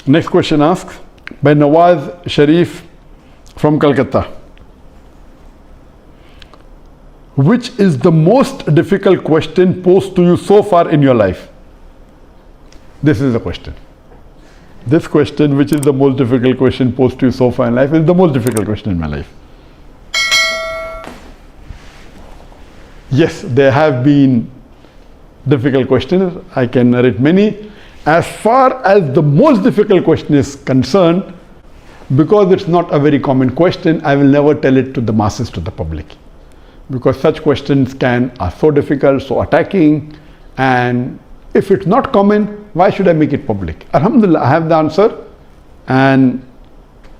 Next question asks by Nawaz Sharif from Calcutta. Which is the most difficult question posed to you so far in your life? This is the question. This question, which is the most difficult question posed to you so far in life, is the most difficult question in my life. Yes, there have been difficult questions. I can narrate many. As far as the most difficult question is concerned, because it's not a very common question, I will never tell it to the masses, to the public. Because such questions are so difficult, so attacking, and if it's not common, why should I make it public? Alhamdulillah, I have the answer, and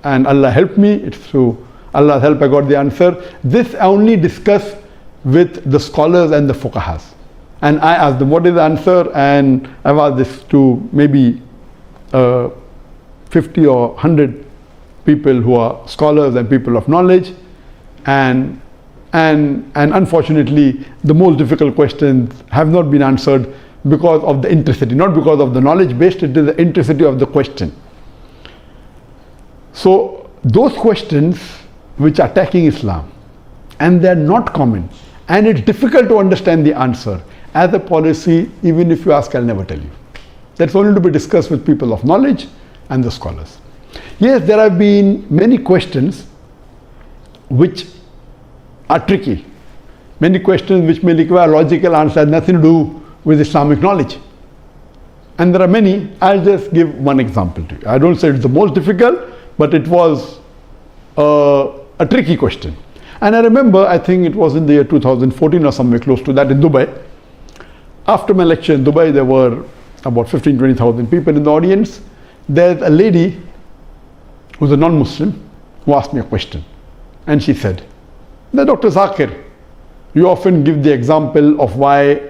Allah helped me. It's through Allah's help I got the answer. This I only discuss with the scholars and the fuqahas. And I asked them, what is the answer? And I've asked this to maybe 50 or 100 people who are scholars and people of knowledge. And unfortunately, the most difficult questions have not been answered because of the intricity, not because of the knowledge based, it is the intricity of the question. So those questions which are attacking Islam, and they are not common, and it's difficult to understand the answer. As a policy, even if you ask, I'll never tell you. That's only to be discussed with people of knowledge and the scholars. Yes, there have been many questions which are tricky. Many questions which may require logical answer, has nothing to do with Islamic knowledge. And there are many. I'll just give one example to you. I don't say it's the most difficult, but it was a tricky question. And I remember, I think it was in the year 2014 or somewhere close to that in Dubai. After my lecture in Dubai, there were about 15,000-20,000 people in the audience. There's a lady who's a non-Muslim who asked me a question. And she said, Dr. Zakir, you often give the example of why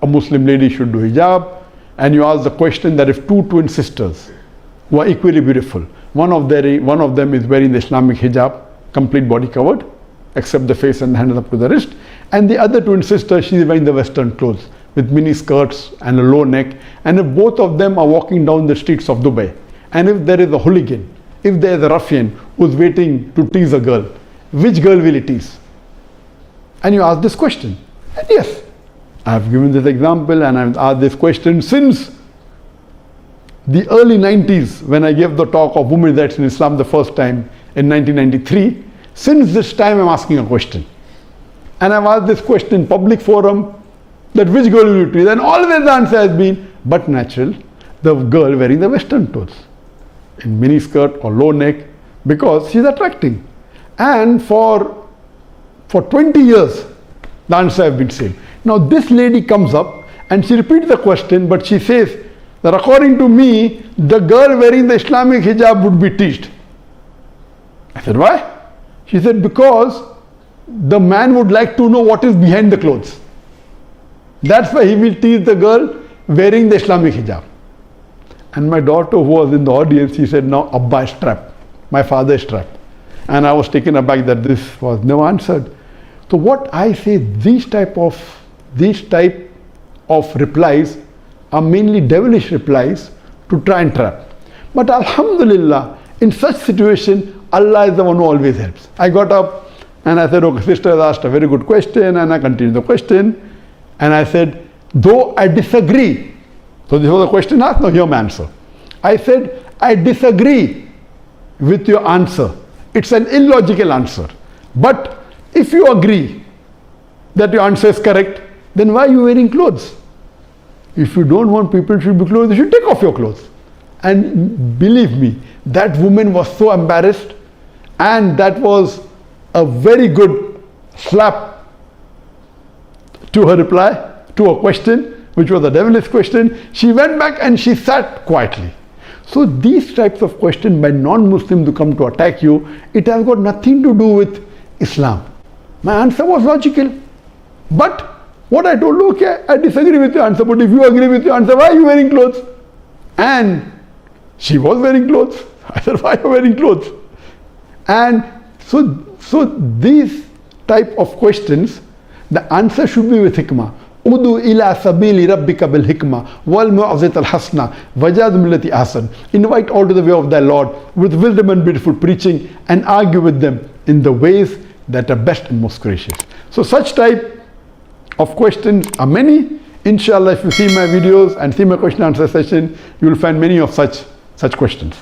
a Muslim lady should do hijab, and you ask the question that if two twin sisters who are equally beautiful, one of them is wearing the Islamic hijab, complete body covered, except the face and the hands up to the wrist, and the other twin sister, she is wearing the Western clothes with mini skirts and a low neck, and if both of them are walking down the streets of Dubai, and if there is a hooligan, if there is a ruffian who's waiting to tease a girl, which girl will he tease? And you ask this question. And yes, I have given this example and I've asked this question since the early 90s when I gave the talk of women's rights in Islam the first time in 1993. Since this time I'm asking a question. And I've asked this question in public forum that which girl will you tease? And always the answer has been, but natural, the girl wearing the Western clothes in mini skirt or low neck because she's attracting. And for 20 years, the answer has been same. Now this lady comes up and she repeats the question, but she says that according to me, the girl wearing the Islamic hijab would be teased. I said, why? She said, because the man would like to know what is behind the clothes. That's why he will tease the girl wearing the Islamic hijab. And my daughter who was in the audience, she said, now Abba is trapped. My father is trapped. And I was taken aback that this was never answered. So what I say, these type of replies are mainly devilish replies to try and trap. But Alhamdulillah, in such situation, Allah is the one who always helps. I got up and I said, okay, sister has asked a very good question, and I continued the question. And I said, though I disagree. So this was a question asked, now hear my answer. I said, I disagree with your answer. It's an illogical answer. But if you agree that your answer is correct, then why are you wearing clothes? If you don't want people to be clothed, you should take off your clothes. And believe me, that woman was so embarrassed, and that was a very good slap to her reply, to her question, which was a devilish question. She went back and she sat quietly. So these types of questions by non-Muslims who come to attack you, it has got nothing to do with Islam. My answer was logical. But what I told, okay, I disagree with your answer, but if you agree with your answer, why are you wearing clothes? And she was wearing clothes. I said, why are you wearing clothes? And so these type of questions, the answer should be with hikmah. Udu ila sabili rabbika bil hikmah wal mu'azat al hasna wajad millati ahsan. Invite all to the way of thy Lord with wisdom and beautiful preaching, and argue with them in the ways that are best and most gracious. So such type of questions are many. Inshallah, if you see my videos and see my question answer session, you will find many of such questions.